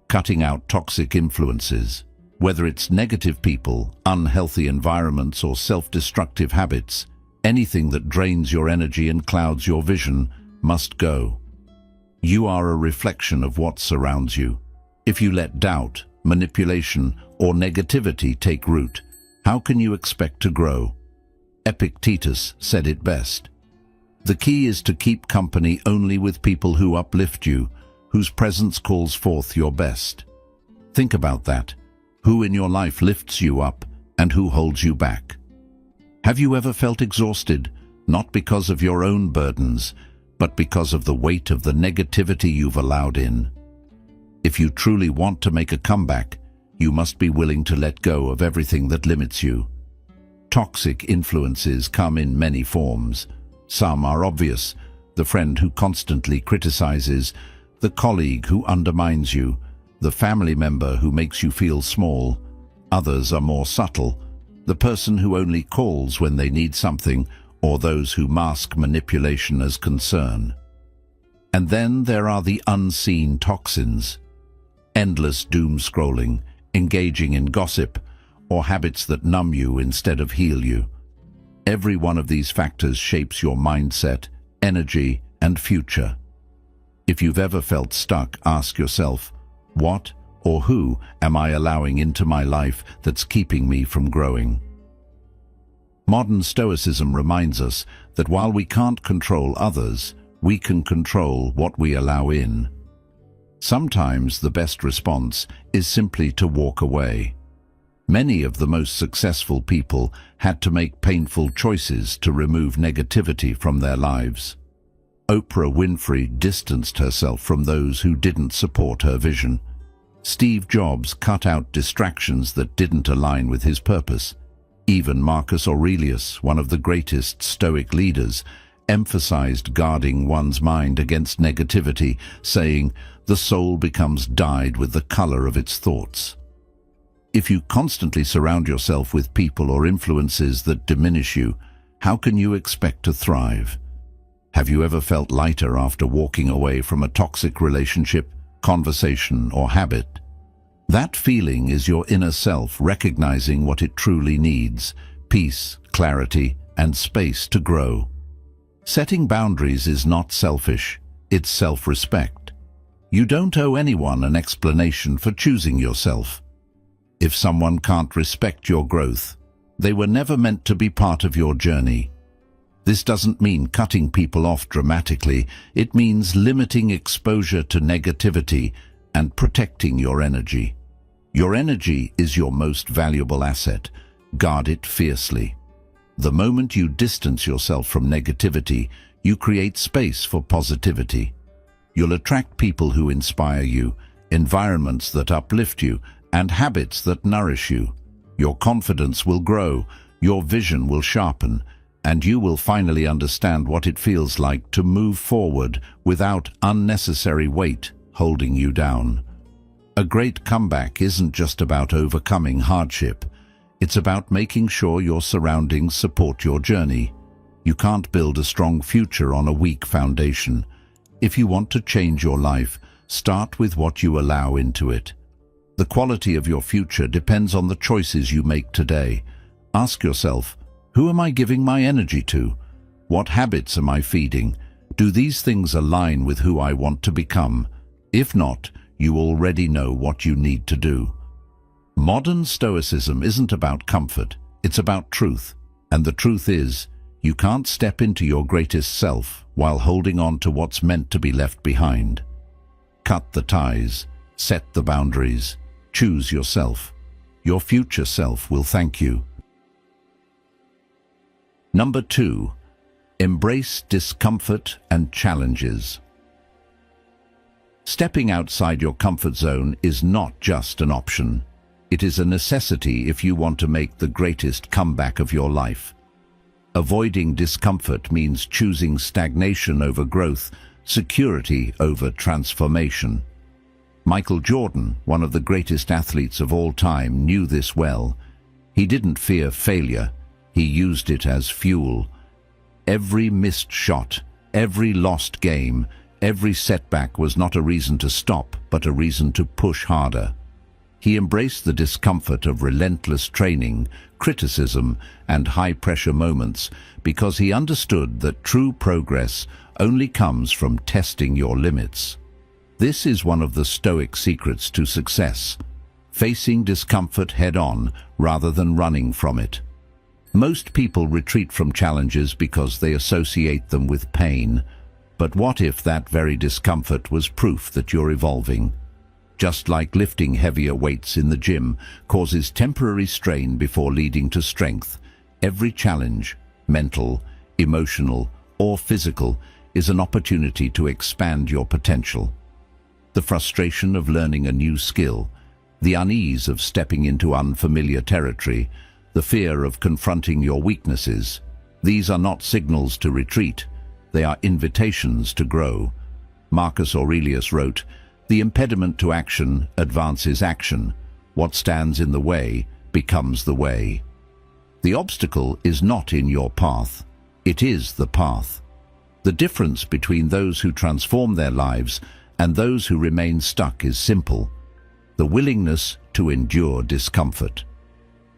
cutting out toxic influences. Whether it's negative people, unhealthy environments, or self-destructive habits, anything that drains your energy and clouds your vision must go. You are a reflection of what surrounds you. If you let doubt, manipulation, or negativity take root, how can you expect to grow? Epictetus said it best. The key is to keep company only with people who uplift you, whose presence calls forth your best. Think about that. Who in your life lifts you up and who holds you back? Have you ever felt exhausted, not because of your own burdens, but because of the weight of the negativity you've allowed in? If you truly want to make a comeback, you must be willing to let go of everything that limits you. Toxic influences come in many forms. Some are obvious: the friend who constantly criticizes, the colleague who undermines you, the family member who makes you feel small. Others are more subtle: the person who only calls when they need something, or those who mask manipulation as concern. And then there are the unseen toxins: endless doom scrolling, engaging in gossip, or habits that numb you instead of heal you. Every one of these factors shapes your mindset, energy, and future. If you've ever felt stuck, ask yourself, what or who am I allowing into my life that's keeping me from growing? Modern Stoicism reminds us that while we can't control others, we can control what we allow in. Sometimes the best response is simply to walk away. Many of the most successful people had to make painful choices to remove negativity from their lives. Oprah Winfrey distanced herself from those who didn't support her vision. Steve Jobs cut out distractions that didn't align with his purpose. Even Marcus Aurelius, one of the greatest Stoic leaders, emphasized guarding one's mind against negativity, saying, "The soul becomes dyed with the color of its thoughts." If you constantly surround yourself with people or influences that diminish you, how can you expect to thrive? Have you ever felt lighter after walking away from a toxic relationship, conversation, or habit? That feeling is your inner self recognizing what it truly needs: peace, clarity, and space to grow. Setting boundaries is not selfish, it's self-respect. You don't owe anyone an explanation for choosing yourself. If someone can't respect your growth, they were never meant to be part of your journey. This doesn't mean cutting people off dramatically. It means limiting exposure to negativity and protecting your energy. Your energy is your most valuable asset. Guard it fiercely. The moment you distance yourself from negativity, you create space for positivity. You'll attract people who inspire you, environments that uplift you, and habits that nourish you. Your confidence will grow, your vision will sharpen, and you will finally understand what it feels like to move forward without unnecessary weight holding you down. A great comeback isn't just about overcoming hardship. It's about making sure your surroundings support your journey. You can't build a strong future on a weak foundation. If you want to change your life, start with what you allow into it. The quality of your future depends on the choices you make today. Ask yourself, who am I giving my energy to? What habits am I feeding? Do these things align with who I want to become? If not, you already know what you need to do. Modern Stoicism isn't about comfort, it's about truth. And the truth is, you can't step into your greatest self while holding on to what's meant to be left behind. Cut the ties, set the boundaries, choose yourself. Your future self will thank you. Number 2, embrace discomfort and challenges. Stepping outside your comfort zone is not just an option. It is a necessity if you want to make the greatest comeback of your life. Avoiding discomfort means choosing stagnation over growth, security over transformation. Michael Jordan, one of the greatest athletes of all time, knew this well. He didn't fear failure. He used it as fuel. Every missed shot, every lost game, every setback was not a reason to stop, but a reason to push harder. He embraced the discomfort of relentless training, criticism, and high-pressure moments because he understood that true progress only comes from testing your limits. This is one of the Stoic secrets to success: facing discomfort head-on rather than running from it. Most people retreat from challenges because they associate them with pain. But what if that very discomfort was proof that you're evolving? Just like lifting heavier weights in the gym causes temporary strain before leading to strength, every challenge, mental, emotional, or physical, is an opportunity to expand your potential. The frustration of learning a new skill, the unease of stepping into unfamiliar territory, the fear of confronting your weaknesses, these are not signals to retreat, they are invitations to grow. Marcus Aurelius wrote, "The impediment to action advances action. What stands in the way becomes the way." The obstacle is not in your path, it is the path. The difference between those who transform their lives and those who remain stuck is simple: the willingness to endure discomfort.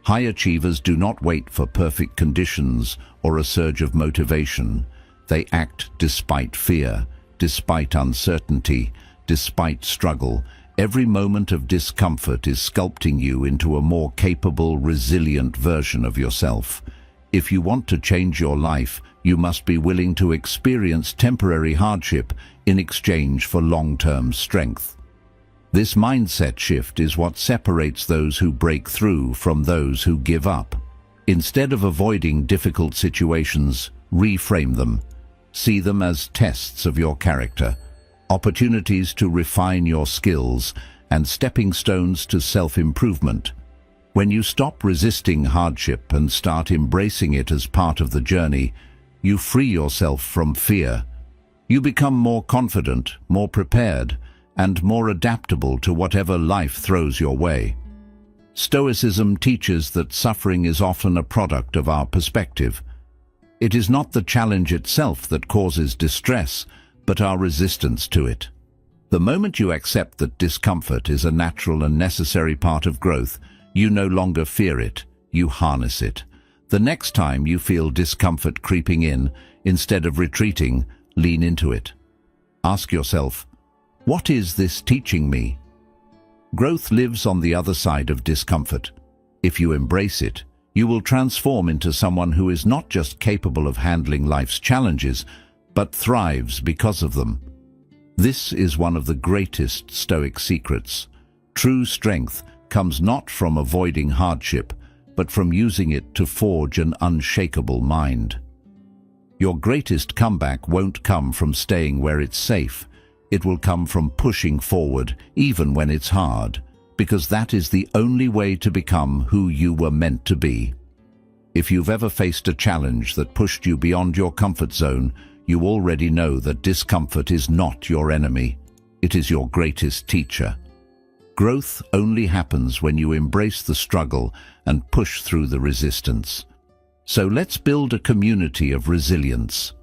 High achievers do not wait for perfect conditions or a surge of motivation. They act despite fear, despite uncertainty, despite struggle. Every moment of discomfort is sculpting you into a more capable, resilient version of yourself. If you want to change your life, you must be willing to experience temporary hardship in exchange for long-term strength. This mindset shift is what separates those who break through from those who give up. Instead of avoiding difficult situations, reframe them. See them as tests of your character, opportunities to refine your skills, and stepping stones to self-improvement. When you stop resisting hardship and start embracing it as part of the journey, you free yourself from fear. You become more confident, more prepared, and more adaptable to whatever life throws your way. Stoicism teaches that suffering is often a product of our perspective. It is not the challenge itself that causes distress, but our resistance to it. The moment you accept that discomfort is a natural and necessary part of growth, you no longer fear it, you harness it. The next time you feel discomfort creeping in, instead of retreating, lean into it. Ask yourself, What is this teaching me? Growth lives on the other side of discomfort. If you embrace it, you will transform into someone who is not just capable of handling life's challenges, but thrives because of them. This is one of the greatest Stoic secrets. True strength comes not from avoiding hardship, but from using it to forge an unshakable mind. Your greatest comeback won't come from staying where it's safe. It will come from pushing forward, even when it's hard, because that is the only way to become who you were meant to be. If you've ever faced a challenge that pushed you beyond your comfort zone, you already know that discomfort is not your enemy. It is your greatest teacher. Growth only happens when you embrace the struggle and push through the resistance. So let's build a community of resilience.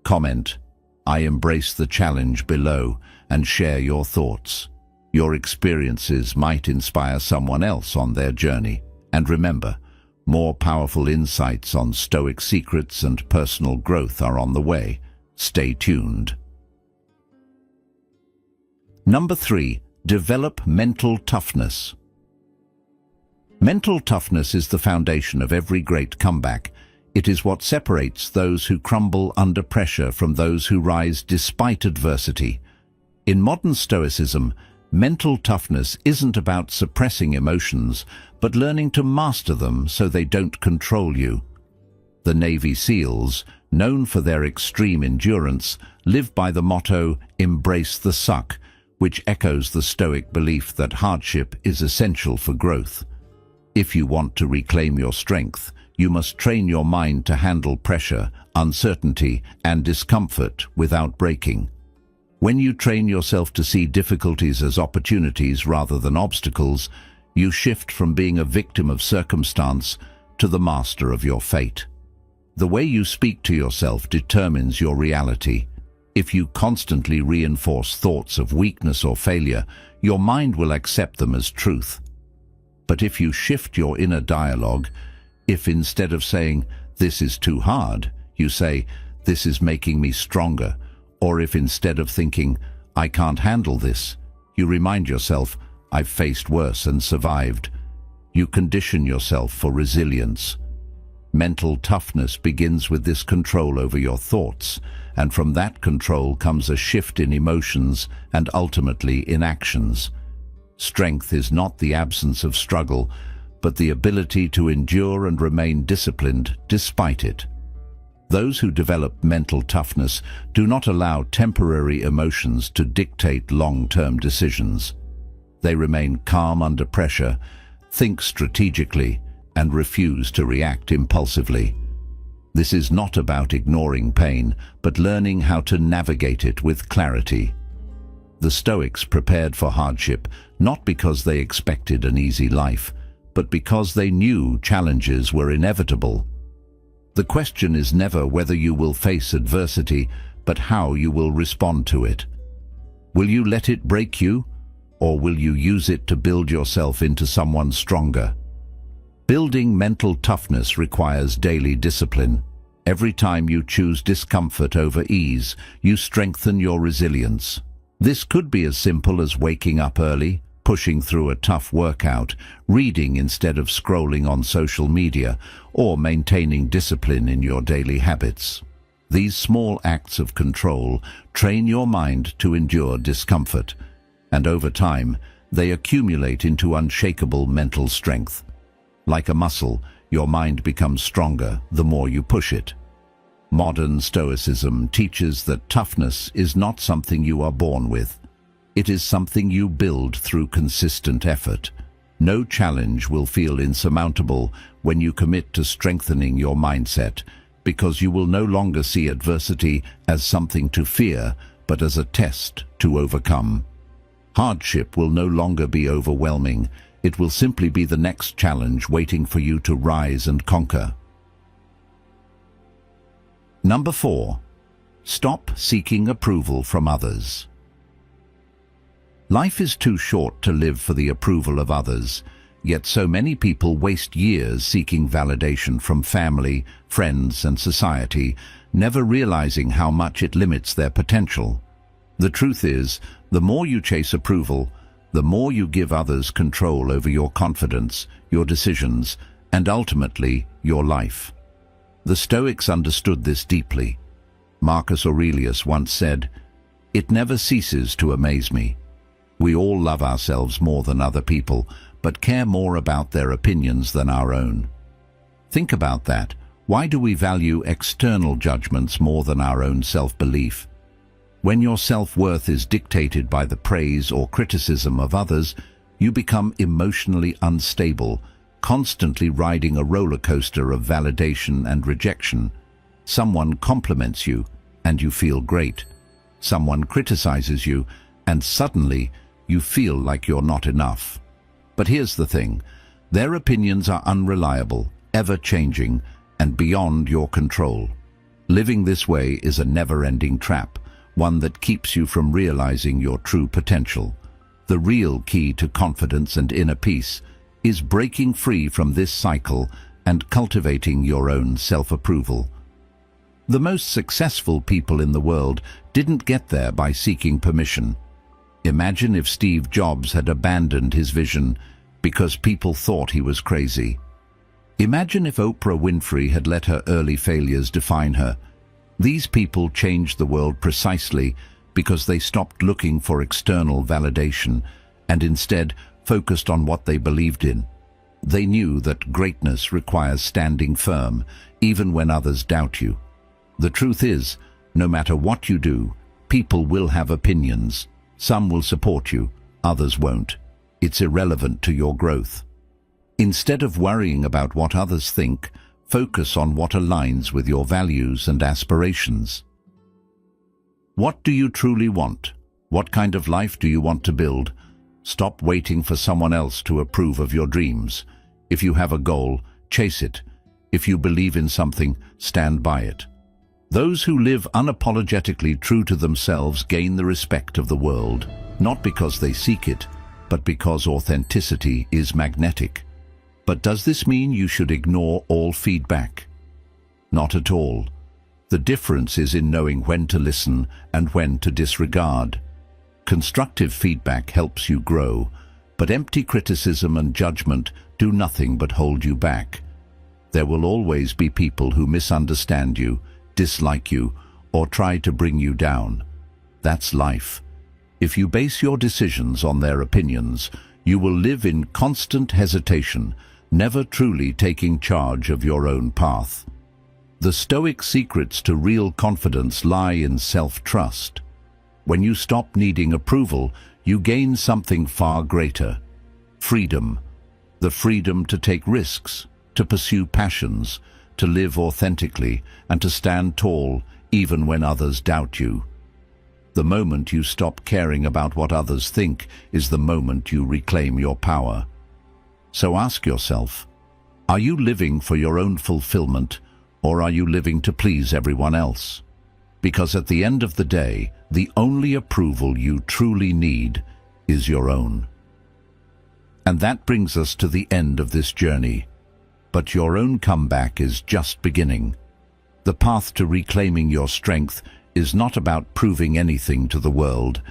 Comment: I embrace the challenge below and share your thoughts. Your experiences might inspire someone else on their journey. And remember, more powerful insights on Stoic secrets and personal growth are on the way. Stay tuned. Number 3. Develop mental toughness. Mental toughness is the foundation of every great comeback. It is what separates those who crumble under pressure from those who rise despite adversity. In modern Stoicism, mental toughness isn't about suppressing emotions, but learning to master them so they don't control you. The Navy SEALs, known for their extreme endurance, live by the motto, "Embrace the suck," which echoes the Stoic belief that hardship is essential for growth. If you want to reclaim your strength, you must train your mind to handle pressure, uncertainty, and discomfort without breaking. When you train yourself to see difficulties as opportunities rather than obstacles, you shift from being a victim of circumstance to the master of your fate. The way you speak to yourself determines your reality. If you constantly reinforce thoughts of weakness or failure, your mind will accept them as truth. But if you shift your inner dialogue, if instead of saying, "This is too hard," you say, "This is making me stronger," or if instead of thinking, "I can't handle this," you remind yourself, "I've faced worse and survived," you condition yourself for resilience. Mental toughness begins with this control over your thoughts, and from that control comes a shift in emotions and ultimately in actions. Strength is not the absence of struggle, but the ability to endure and remain disciplined despite it. Those who develop mental toughness do not allow temporary emotions to dictate long-term decisions. They remain calm under pressure, think strategically, and refuse to react impulsively. This is not about ignoring pain, but learning how to navigate it with clarity. The Stoics prepared for hardship not because they expected an easy life, but because they knew challenges were inevitable. The question is never whether you will face adversity, but how you will respond to it. Will you let it break you, or will you use it to build yourself into someone stronger? Building mental toughness requires daily discipline. Every time you choose discomfort over ease, you strengthen your resilience. This could be as simple as waking up early, pushing through a tough workout, reading instead of scrolling on social media, or maintaining discipline in your daily habits. These small acts of control train your mind to endure discomfort, and over time, they accumulate into unshakable mental strength. Like a muscle, your mind becomes stronger the more you push it. Modern Stoicism teaches that toughness is not something you are born with. It is something you build through consistent effort. No challenge will feel insurmountable when you commit to strengthening your mindset, because you will no longer see adversity as something to fear, but as a test to overcome. Hardship will no longer be overwhelming. It will simply be the next challenge waiting for you to rise and conquer. Number 4. Stop seeking approval from others. Life is too short to live for the approval of others, yet so many people waste years seeking validation from family, friends, and society, never realizing how much it limits their potential. The truth is, the more you chase approval, the more you give others control over your confidence, your decisions, and ultimately, your life. The Stoics understood this deeply. Marcus Aurelius once said, "It never ceases to amaze me. We all love ourselves more than other people, but care more about their opinions than our own." Think about that. Why do we value external judgments more than our own self-belief? When your self-worth is dictated by the praise or criticism of others, you become emotionally unstable, constantly riding a roller coaster of validation and rejection. Someone compliments you, and you feel great. Someone criticizes you, and suddenly you feel like you're not enough. But here's the thing. Their opinions are unreliable, ever-changing, and beyond your control. Living this way is a never-ending trap, one that keeps you from realizing your true potential. The real key to confidence and inner peace is breaking free from this cycle and cultivating your own self-approval. The most successful people in the world didn't get there by seeking permission. Imagine if Steve Jobs had abandoned his vision because people thought he was crazy. Imagine if Oprah Winfrey had let her early failures define her. These people changed the world precisely because they stopped looking for external validation and instead focused on what they believed in. They knew that greatness requires standing firm, even when others doubt you. The truth is, no matter what you do, people will have opinions. Some will support you, others won't. It's irrelevant to your growth. Instead of worrying about what others think, focus on what aligns with your values and aspirations. What do you truly want? What kind of life do you want to build? Stop waiting for someone else to approve of your dreams. If you have a goal, chase it. If you believe in something, stand by it. Those who live unapologetically true to themselves gain the respect of the world, not because they seek it, but because authenticity is magnetic. But does this mean you should ignore all feedback? Not at all. The difference is in knowing when to listen and when to disregard. Constructive feedback helps you grow, but empty criticism and judgment do nothing but hold you back. There will always be people who misunderstand you, dislike you, or try to bring you down. That's life. If you base your decisions on their opinions, you will live in constant hesitation, never truly taking charge of your own path. The Stoic secrets to real confidence lie in self-trust. When you stop needing approval, you gain something far greater: freedom. The freedom to take risks, to pursue passions, to live authentically, and to stand tall even when others doubt you. The moment you stop caring about what others think is the moment you reclaim your power. So ask yourself, are you living for your own fulfillment, or are you living to please everyone else? Because at the end of the day, the only approval you truly need is your own. And that brings us to the end of this journey. But your own comeback is just beginning. The path to reclaiming your strength is not about proving anything to the world.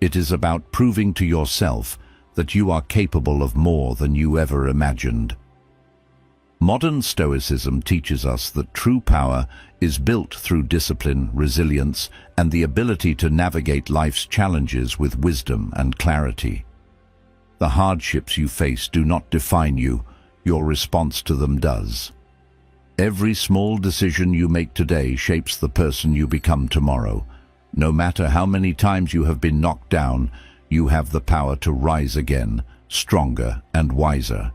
It is about proving to yourself that you are capable of more than you ever imagined. Modern Stoicism teaches us that true power is built through discipline, resilience, and the ability to navigate life's challenges with wisdom and clarity. The hardships you face do not define you. Your response to them does. Every small decision you make today shapes the person you become tomorrow. No matter how many times you have been knocked down, you have the power to rise again, stronger and wiser.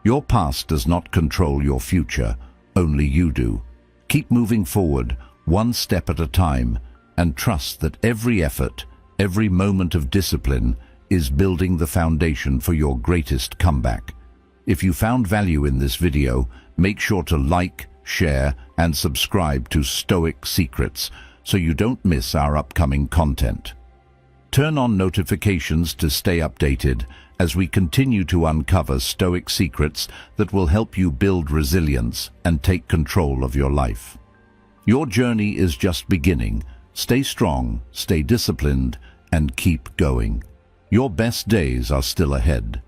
Your past does not control your future, only you do. Keep moving forward, one step at a time, and trust that every effort, every moment of discipline is building the foundation for your greatest comeback. If you found value in this video, make sure to like, share, and subscribe to Stoic Secrets so you don't miss our upcoming content. Turn on notifications to stay updated as we continue to uncover Stoic secrets that will help you build resilience and take control of your life. Your journey is just beginning, Stay strong, stay disciplined, and keep going. Your best days are still ahead.